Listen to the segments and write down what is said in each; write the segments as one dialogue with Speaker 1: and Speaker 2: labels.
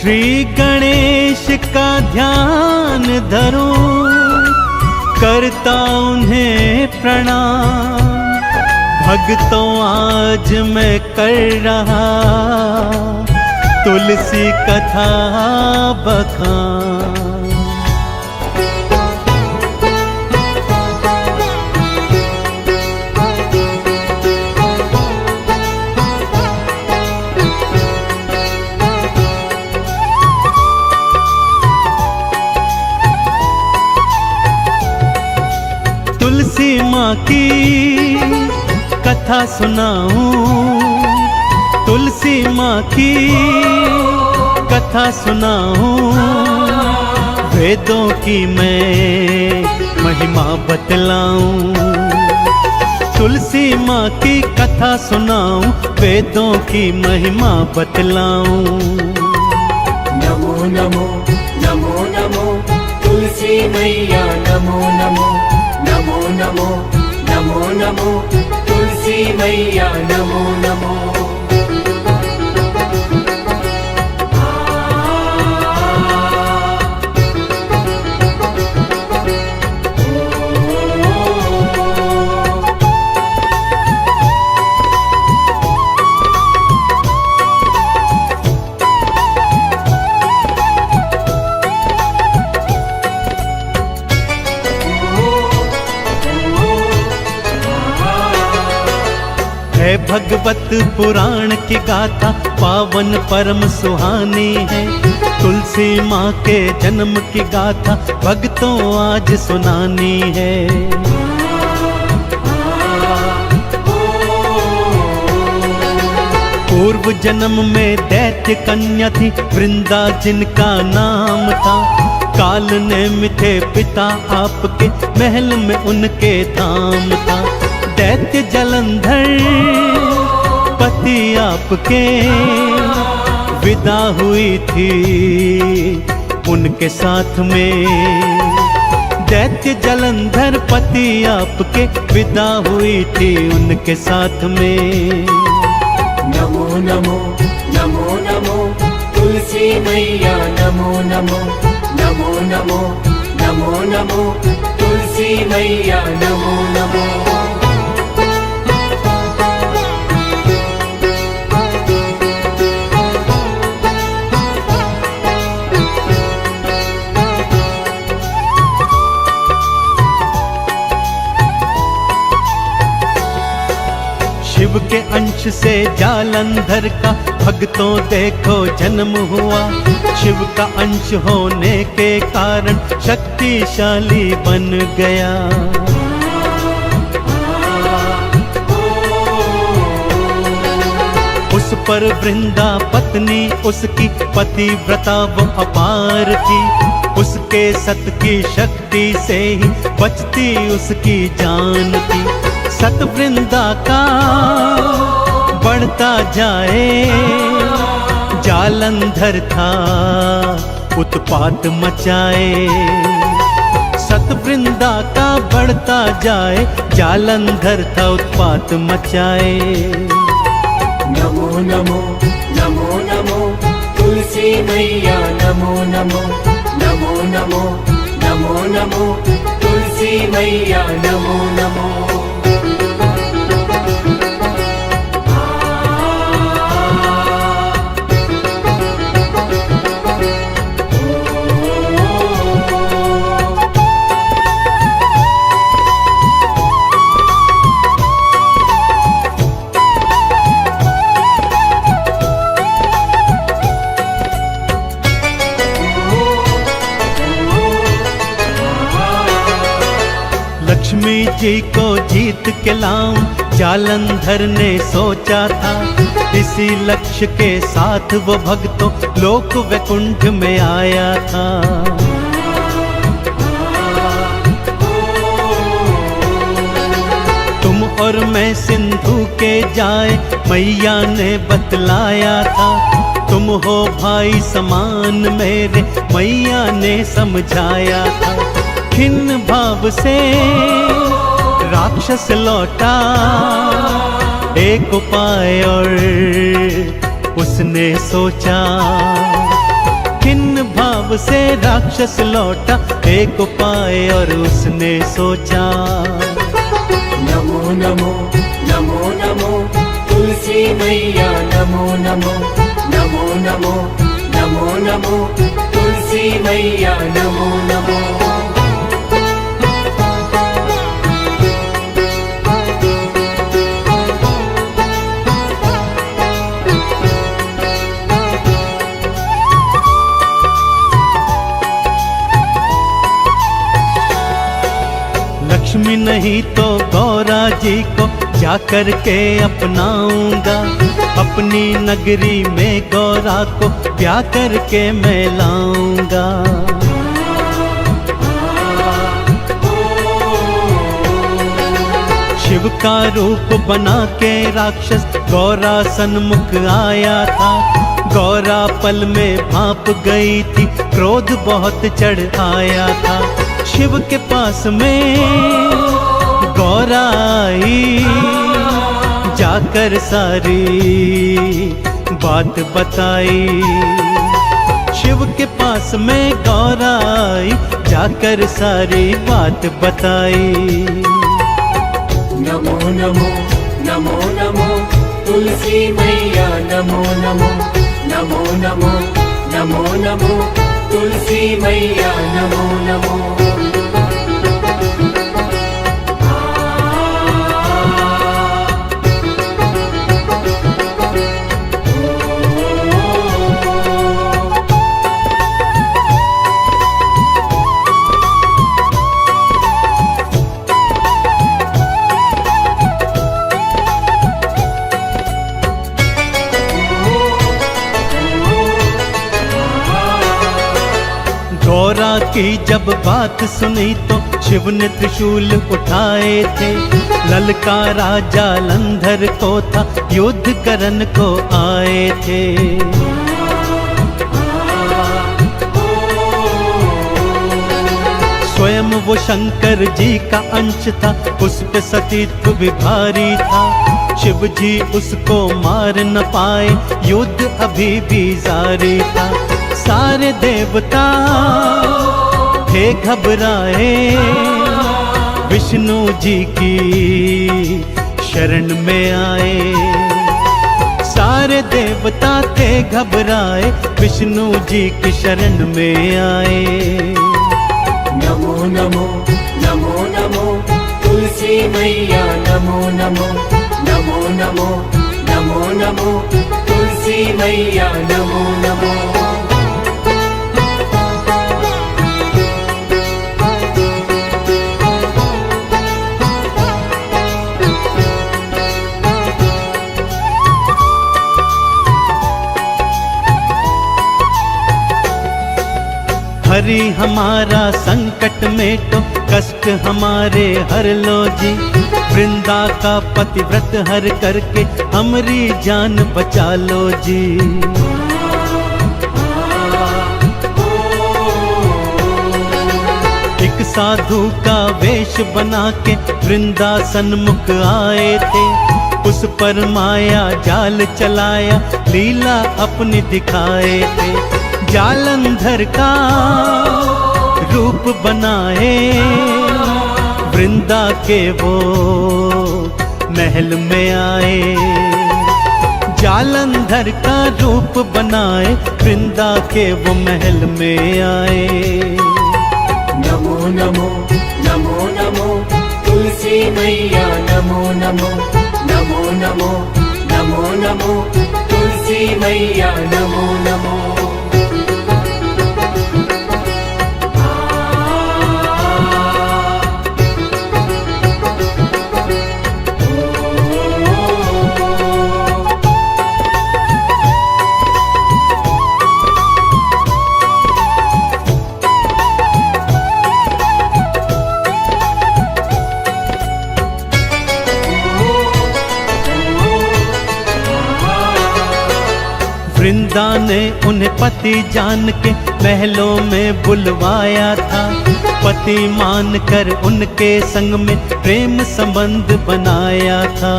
Speaker 1: श्री गणेश का ध्यान धरूं, करता उन्हें प्रणाम। भक्तों आज मैं कर रहा तुलसी कथा बखान। तुलसी माँ की कथा सुनाऊं, तुलसी माँ की कथा सुनाऊं। वेदों की मैं महिमा बतलाऊं, तुलसी माँ की कथा सुनाऊं, वेदों की महिमा बतलाऊं।
Speaker 2: नमो नमो नमो नमो तुलसी मैया, नमो नमो नमो नमो नमो नमो तुलसी मैया, नमो नमो।
Speaker 1: है भगवत पुराण की गाथा, पावन परम सुहानी है। तुलसी माँ के जन्म की गाथा भक्तों आज सुनानी है। पूर्व जन्म में दैत्य कन्या थी, वृंदा जिनका नाम था। काल ने मिथे पिता आपके, महल में उनके धाम था। दैत्य जलंधर पति आपके, विदा हुई थी उनके साथ में। दैत्य जलंधर पति आपके, विदा हुई थी उनके साथ में।
Speaker 2: नमो नमो नमो नमो तुलसी मैया, नमो नमो नमो नमो नमो नमो तुलसी मैया, नमो नमो।
Speaker 1: शिव के अंश से जालंधर का भक्तों देखो जन्म हुआ। शिव का अंश होने के कारण शक्तिशाली बन गया। उस पर वृंदा पत्नी उसकी पतिव्रता वो अपार थी। उसके सत की शक्ति से ही बचती उसकी जान थी। सत वृंदा का बढ़ता जाए, जालंधर था उत्पात मचाए। सत वृंदा का बढ़ता जाए, जालंधर था उत्पात मचाए।
Speaker 2: नमो नमो नमो नमो तुलसी मैया, नमो नमो नमो नमो नमो नमो तुलसी मैया, नमो नमो।
Speaker 1: लक्ष्मी जी को जीत के लाऊं जालंधर ने सोचा था। इसी लक्ष्य के साथ वो भक्तों लोक वैकुंठ में आया था। तुम और मैं सिंधु के जाए मैया ने बतलाया था। तुम हो भाई समान मेरे मैया ने समझाया था। खिन्न भाव से राक्षस लौटा एक उपाय और उसने सोचा। से राक्षस लौटा एक उपाय और उसने सोचा।
Speaker 2: नमो नमो नमो नमो तुलसी मैया नमो नमो नमो नमो नमो नमो तुलसी मैया नमो नमो।
Speaker 1: लक्ष्मी नहीं तो गौरा जी को जा करके अपनाऊंगा, अपनी नगरी में गौरा को ब्याह करके मैं लाऊंगा। शिव का रूप बना के राक्षस गौरा सन्मुख आया था। गौरा पल में भाप गई थी, क्रोध बहुत चढ़ आया था। शिव के पास में गौरा आई, जाकर सारी बात बताई। शिव के पास में गौरा आई, जाकर सारी बात बताई।
Speaker 2: नमो नमो नमो नमो तुलसी मैया नमो नमो नमो नमो नमो नमो तुलसी मैया नमो नमो।
Speaker 1: गौरा की जब बात सुनी तो शिव ने त्रिशूल उठाए थे। ललकारा जालंधर को था, युद्ध करन को आए थे। स्वयं वो शंकर जी का अंश था, उस पे सतीत्व भी भारी था। शिव जी उसको मार न पाए, युद्ध अभी भी जारी था। सारे देवता थे घबराए, विष्णु जी की शरण में आए। सारे देवता थे घबराए, विष्णु जी की शरण में आए।
Speaker 2: नमो नमो नमो नमो तुलसी मैया नमो नमो नमो नमो नमो नमो तुलसी मैया नमो नमो।
Speaker 1: हरि हमारा संकट मेटो, कष्ट हमारे हर लो जी। वृंदा का पतिव्रत हर करके हमरी जान बचा लो जी। एक साधु का वेश बना के वृंदा सन्मुख आए थे। उस पर माया जाल चलाया, लीला अपनी दिखाए थे। जालंधर का रूप बनाए, वृंदा के वो महल में आए। जालंधर का रूप बनाए, वृंदा के वो महल में आए।
Speaker 2: नमो नमो नमो नमो तुलसी मैया नमो नमो नमो नमो नमो नमो तुलसी मैया नमो नमो।
Speaker 1: वृंदा ने उन्हें पति जान के महलों में बुलवाया था। पति मान कर उनके संग में प्रेम संबंध बनाया था।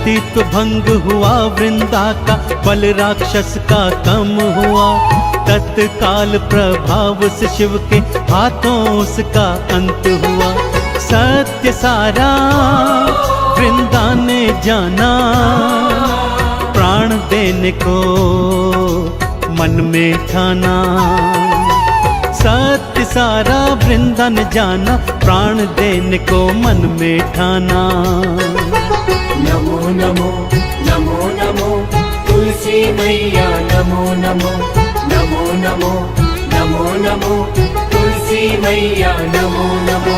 Speaker 1: अस्तित्व भंग हुआ वृंदा का, बल राक्षस का कम हुआ। तत्काल प्रभाव से शिव के हाथों उसका अंत हुआ। सत्य सारा वृंदा ने जाना, प्राण देने को मन में ठाना। सत्य सारा वृंदा ने जाना, प्राण देने को मन में ठाना।
Speaker 2: नमो नमो नमो नमो तुलसी मैया, नमो नमो नमो नमो नमो नमो तुलसी मैया, नमो नमो।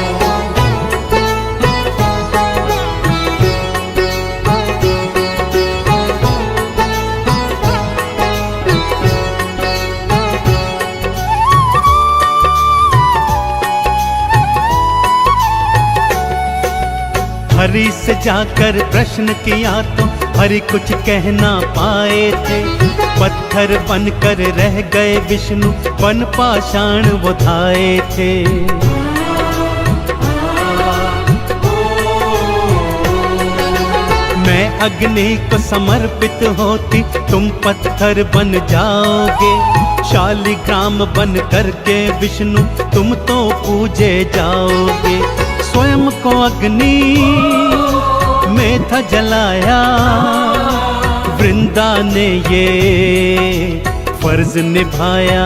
Speaker 1: हरि से जाकर प्रश्न किया तो हरि कुछ कह ना पाए थे। पत्थर बनकर रह गए विष्णु, वन पाषाण वो धाए थे। मैं अग्नि को समर्पित होती, तुम पत्थर बन जाओगे। शालिग्राम बन करके विष्णु तुम तो पूजे जाओगे। स्वयं को अग्नि में था जलाया, वृंदा ने ये फर्ज निभाया।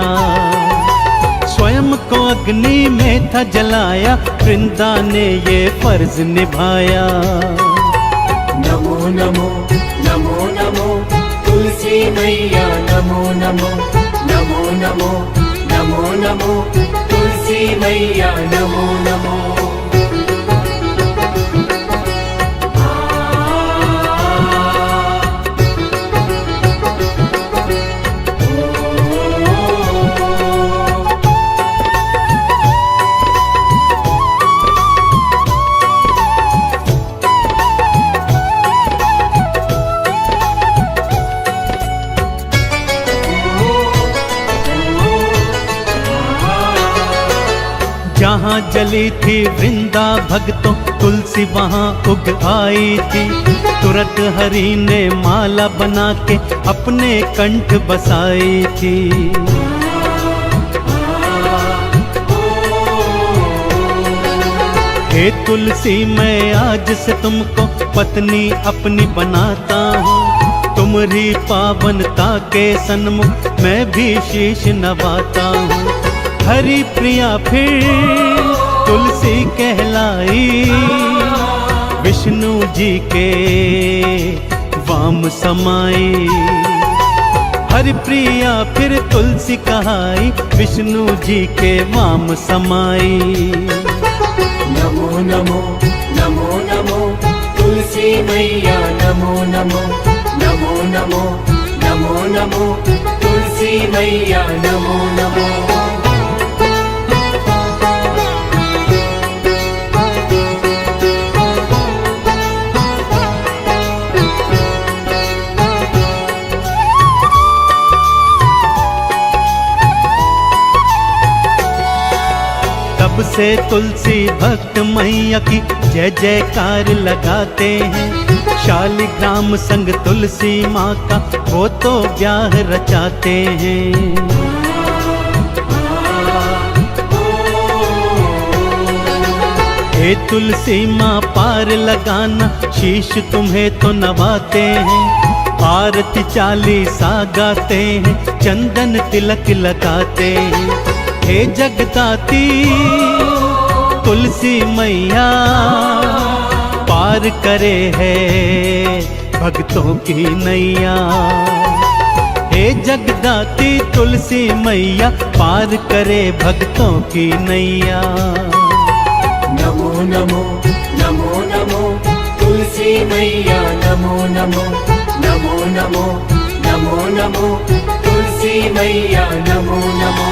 Speaker 1: स्वयं को अग्नि में था जलाया, वृंदा ने ये फर्ज निभाया।
Speaker 2: नमो नमो नमो नमो तुलसी मैया, नमो नमो नमो नमो नमो नमो तुलसी मैया, नमो नमो।
Speaker 1: जहाँ जली थी वृंदा भक्तों, तुलसी वहाँ उग आई थी। तुरंत हरि ने माला बना के अपने कंठ बसाई थी। हे तुलसी, मैं आज से तुमको पत्नी अपनी बनाता हूँ। तुम्हारी पावनता के सन्मुख मैं भी शीश नवाता हूँ। हरि प्रिया फिर तुलसी कहलाई, विष्णु जी के वाम समाई। हरि प्रिया फिर तुलसी कहाई, विष्णु जी के वाम समाई।
Speaker 2: नमो नमो नमो नमो तुलसी मैया, नमो नमो नमो नमो नमो नमो तुलसी मैया, नमो नमो।
Speaker 1: तब से तुलसी भक्त मैया की जय जयकार लगाते हैं। शालिग्राम संग तुलसी माँ का वो तो ब्याह रचाते हैं। हे तुलसी माँ पार लगाना, शीश तुम्हें तो नवाते हैं। आरती चालीसा गाते हैं, चंदन तिलक लगाते हैं। हे जगदाती तुलसी मैया, पार करे है भक्तों की नैया। हे जगदाती तुलसी मैया, पार करे भक्तों की नैया।
Speaker 2: नमो नमो नमो नमो तुलसी मैया, नमो नमो नमो नमो नमो नमो तुलसी मैया, नमो नमो।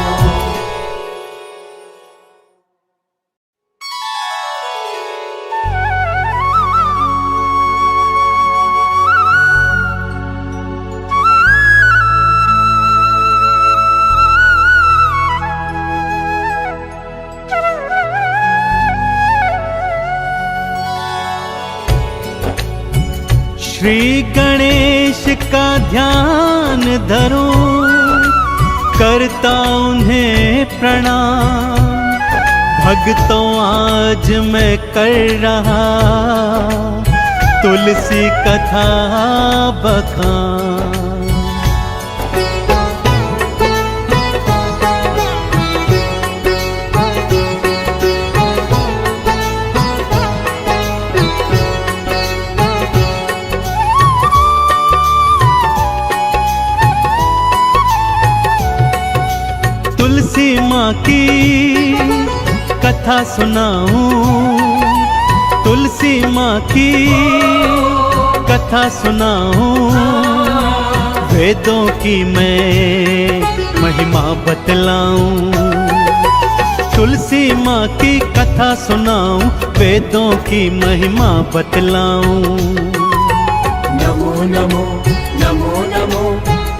Speaker 1: श्री गणेश का ध्यान धरूं, करता उन्हें प्रणाम। भक्तों आज मैं कर रहा तुलसी कथा बखान। तुलसी माँ की कथा सुनाऊं, तुलसी माँ की कथा सुनाऊं। वेदों की मैं महिमा बतलाऊं, तुलसी माँ की कथा सुनाऊं, वेदों की महिमा बतलाऊं।
Speaker 2: नमो नमो नमो नमो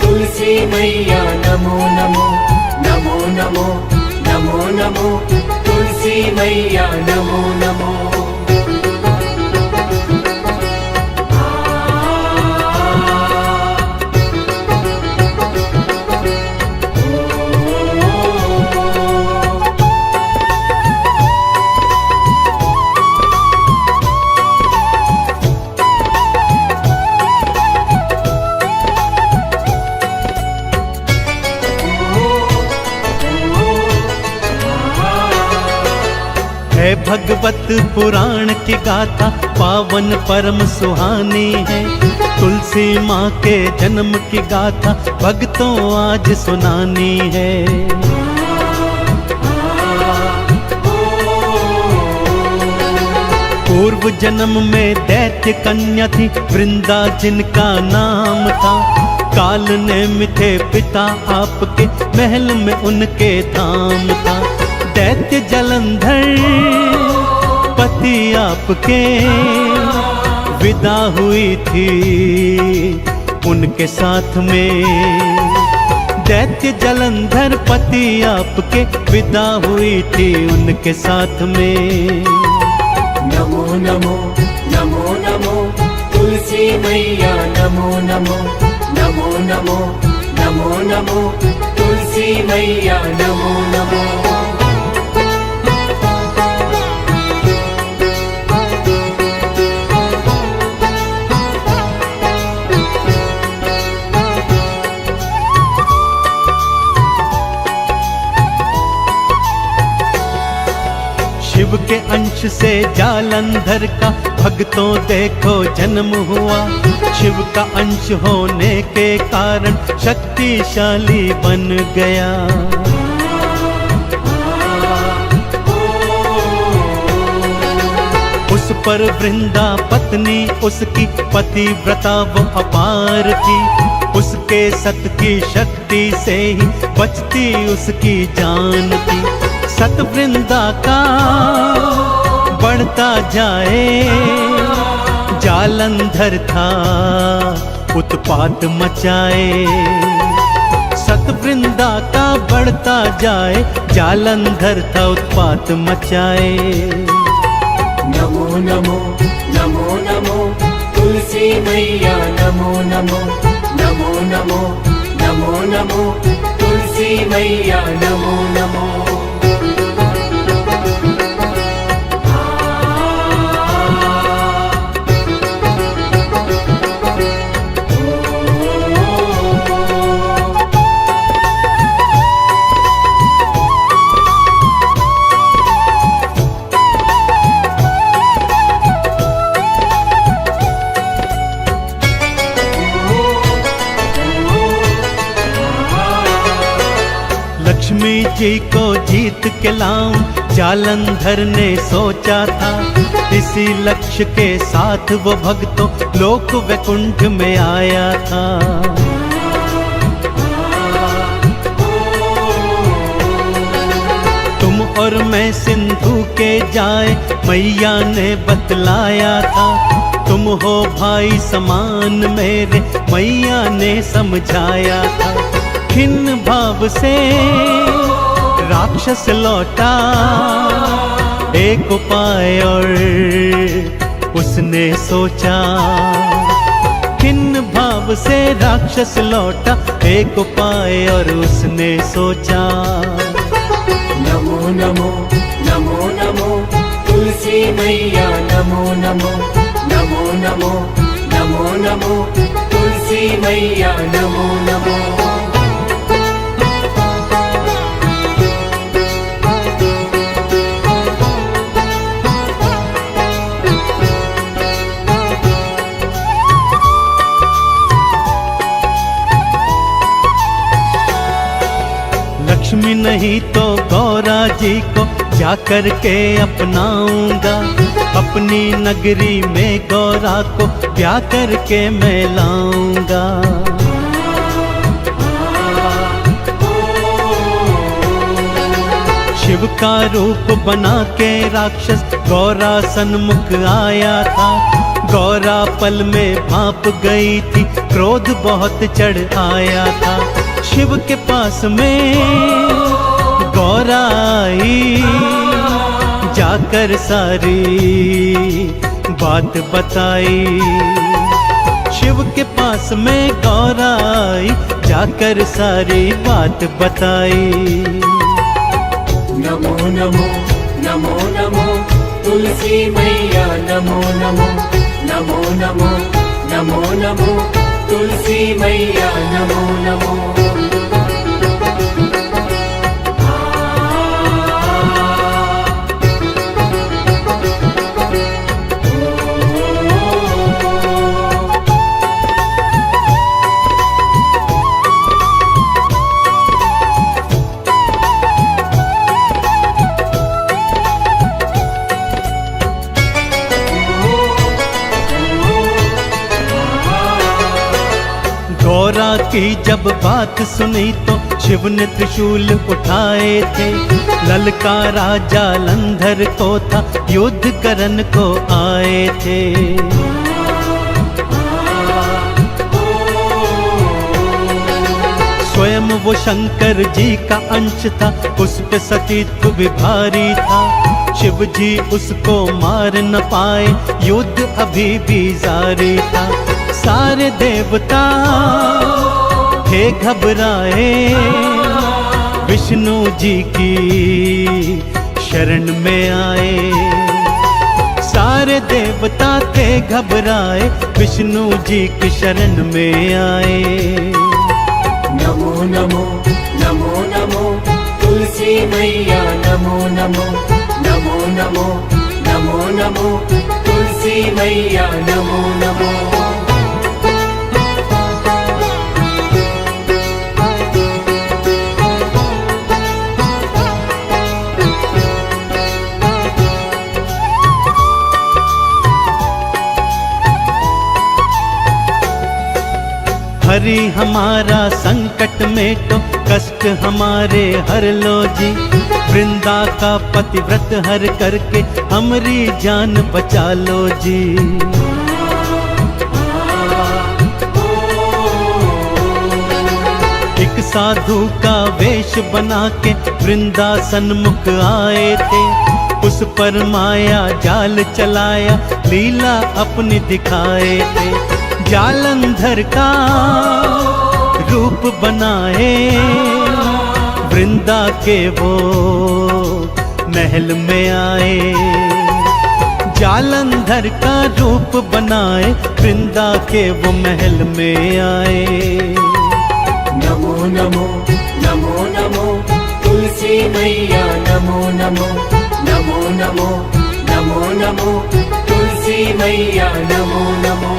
Speaker 2: तुलसी मैया, नमो नमो नमो नमो नमो नमो तुलसी मैया, नमो नमो।
Speaker 1: है भगवत पुराण की गाथा पावन परम सुहानी है। तुलसी माँ के जन्म की गाथा भक्तों आज सुनानी है। पूर्व जन्म में दैत्य कन्या थी वृंदा जिनका नाम था। काल ने मिथे पिता आपके, महल में उनके धाम था। दैत्य जलंधर पति आपके, विदा हुई थी उनके साथ में। दैत्य जलंधर पति आपके, विदा हुई थी उनके साथ में।
Speaker 2: नमो नमो नमो नमो तुलसी मैया, नमो नमो नमो नमो नमो नमो तुलसी मैया, नमो नमो।
Speaker 1: शिव के अंश से जालंधर का भक्तों देखो जन्म हुआ। शिव का अंश होने के कारण शक्तिशाली बन गया। उस पर वृंदा पत्नी उसकी पतिव्रता वो अपार थी। उसके सत की शक्ति से ही बचती उसकी जान थी। सत वृंदा का बढ़ता जाए, जालंधर था उत्पात मचाए। सत वृंदा का बढ़ता जाए, जालंधर था उत्पात मचाए।
Speaker 2: नमो नमो नमो नमो तुलसी मैया, नमो नमो नमो नमो नमो नमो तुलसी मैया, नमो नमो।
Speaker 1: लक्ष्मी जी को जीत के लाऊं, जालंधर ने सोचा था। इसी लक्ष्य के साथ वो भक्तों लोक वैकुंठ में आया था। तुम और मैं सिंधु के जाए, मैया ने बतलाया था। तुम हो भाई समान मेरे, मैया ने समझाया था। खिन्न भाव से राक्षस लौटा, एक उपाय और उसने सोचा। भाव से राक्षस लौटा एक उपाय और उसने सोचा।
Speaker 2: नमो नमो नमो नमो तुलसी मैया नमो नमो नमो नमो नमो नमो तुलसी मैया नमो नमो।
Speaker 1: लक्ष्मी नहीं तो गौरा जी को जा कर के अपनाऊंगा, अपनी नगरी में गौरा को ब्याह करके मैं लाऊंगा। शिव का रूप बना के राक्षस गौरा सन्मुख आया था। गौरा पल में भाप गई थी, क्रोध बहुत चढ़ आया था। शिव के पास में गौरा आई, जाकर सारी बात बताई। शिव के पास में गौरा आई, जाकर सारी बात बताई।
Speaker 2: नमो नमो नमो नमो तुलसी मैया नमो नमो नमो नमो नमो नमो तुलसी मैया नमो नमो।
Speaker 1: गौरा की जब बात सुनी तो शिव ने त्रिशूल उठाए थे। ललकारा जालंधर को था, युद्ध करन को आए थे। स्वयं वो शंकर जी का अंश था, उस पे सतीत्व भी भारी था। शिव जी उसको मार न पाए, युद्ध अभी भी जारी था। सारे देवता थे घबराए, विष्णु जी की शरण में आए। सारे देवता थे घबराए, विष्णु जी की शरण में आए।
Speaker 2: नमो नमो नमो नमो तुलसी मैया नमो नमो नमो नमो नमो नमो तुलसी मैया नमो नमो।
Speaker 1: हरि हमारा संकट में तो कष्ट हमारे हर लो जी। वृंदा का पतिव्रत हर करके हमारी जान बचा लो जी। एक साधु का वेश बना के वृंदा सन्मुख आए थे। उस पर माया जाल चलाया, लीला अपनी दिखाए थे। जालंधर का रूप बनाए, वृंदा के वो महल में आए। जालंधर का रूप बनाए, वृंदा के वो महल में आए।
Speaker 2: नमो नमो नमो नमो तुलसी मैया नमो नमो नमो नमो नमो नमो तुलसी मैया नमो नमो।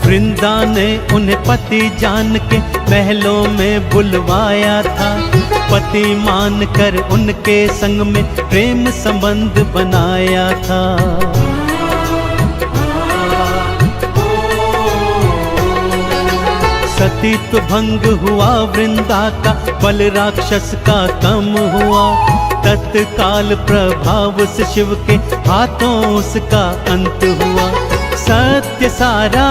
Speaker 1: वृंदा ने उन्हें पति जान के महलों में बुलवाया था। पति मान कर उनके संग में प्रेम संबंध बनाया था। सतीत्व भंग हुआ वृंदा का, बल राक्षस का कम हुआ। तत्काल प्रभाव से शिव के हाथों उसका अंत हुआ। सत्य सारा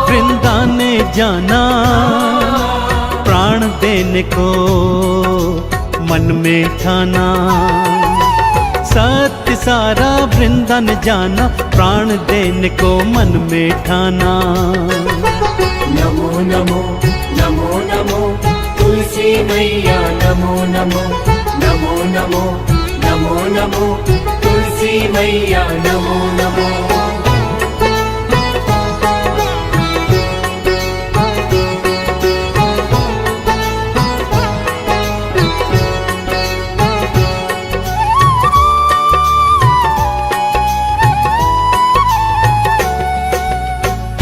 Speaker 1: वृंदा ने जाना, प्राण देने को मन में ठाना। सत्य सारा वृंदा ने जाना, प्राण देने को मन में ठाना।
Speaker 2: नमो नमो नमो नमो तुलसी मैया, नमो नमो नमो नमो नमो नमो तुलसी मैया, नमो नमो।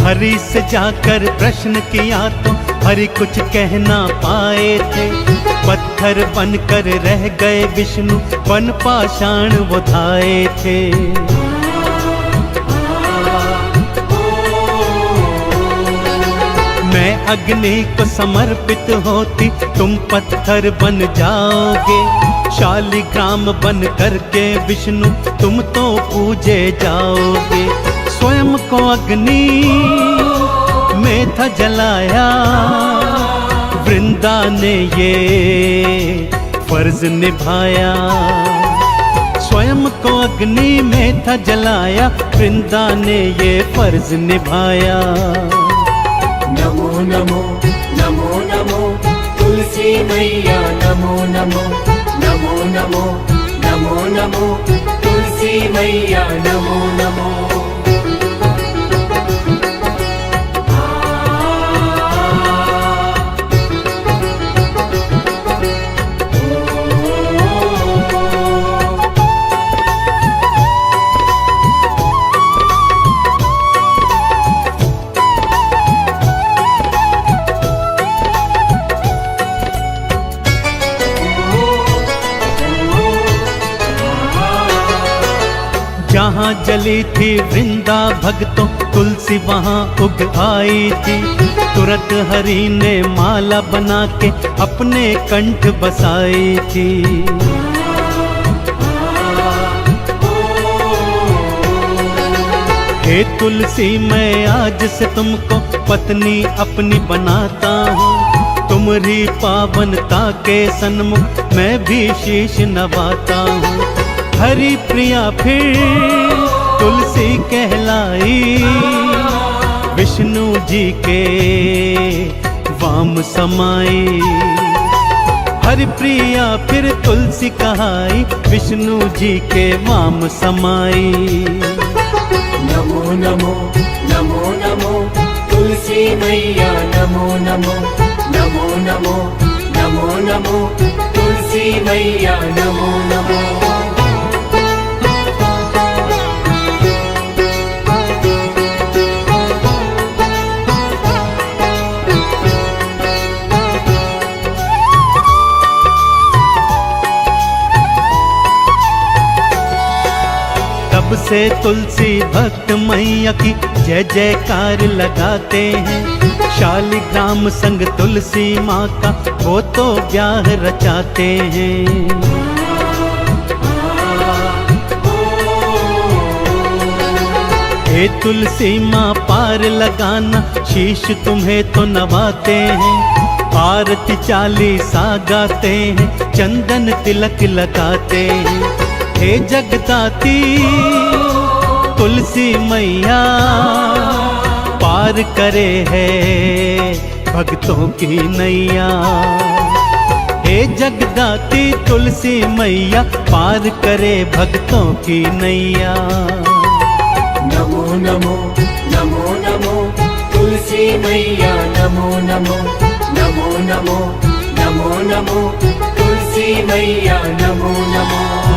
Speaker 1: हरि से जाकर प्रश्न किया तो हरि कुछ कह ना पाए थे। पत्थर बनकर रह गए विष्णु, बन पाषाण वो धाए थे। मैं अग्नि को समर्पित होती, तुम पत्थर बन जाओगे। शालिग्राम बन करके विष्णु तुम तो पूजे जाओगे। स्वयं को अग्नि में था जलाया, वृंदा ने ये फर्ज निभाया। स्वयं को अग्नि में था जलाया, वृंदा ने ये फर्ज निभाया।
Speaker 2: नमो नमो नमो नमो तुलसी मैया, नमो नमो नमो नमो नमो नमो तुलसी मैया, नमो नमो।
Speaker 1: जहाँ जली थी वृंदा भक्तों, तुलसी वहाँ उग आई थी। तुरंत हरि ने माला बना के अपने कंठ बसाई थी। हे तुलसी मैं आज से तुमको पत्नी अपनी बनाता हूँ। तुम्हारी पावनता के सन्मुख मैं भी शीश नवाता हूँ। हरि प्रिया फिर तुलसी कहलाई, विष्णु जी के वाम समाई। हरि प्रिया फिर तुलसी कहाई, विष्णु जी के वाम समाई।
Speaker 2: नमो नमो नमो नमो तुलसी मैया, नमो नमो नमो नमो नमो नमो तुलसी मैया, नमो नमो।
Speaker 1: तब से तुलसी भक्त मैया की जय जयकार लगाते हैं। शालिग्राम संग तुलसी माँ का वो तो ब्याह रचाते हैं। हे तुलसी माँ पार लगाना, शीश तुम्हें तो नवाते हैं। आरती चालीसा गाते हैं, चंदन तिलक लगाते हैं। हे जगदाती तुलसी मैया, पार करे है भक्तों की नैया। हे जगदाती तुलसी मैया, पार करे भक्तों की नैया।
Speaker 2: नमो नमो नमो नमो तुलसी मैया, नमो नमो नमो नमो नमो नमो तुलसी मैया, नमो नमो।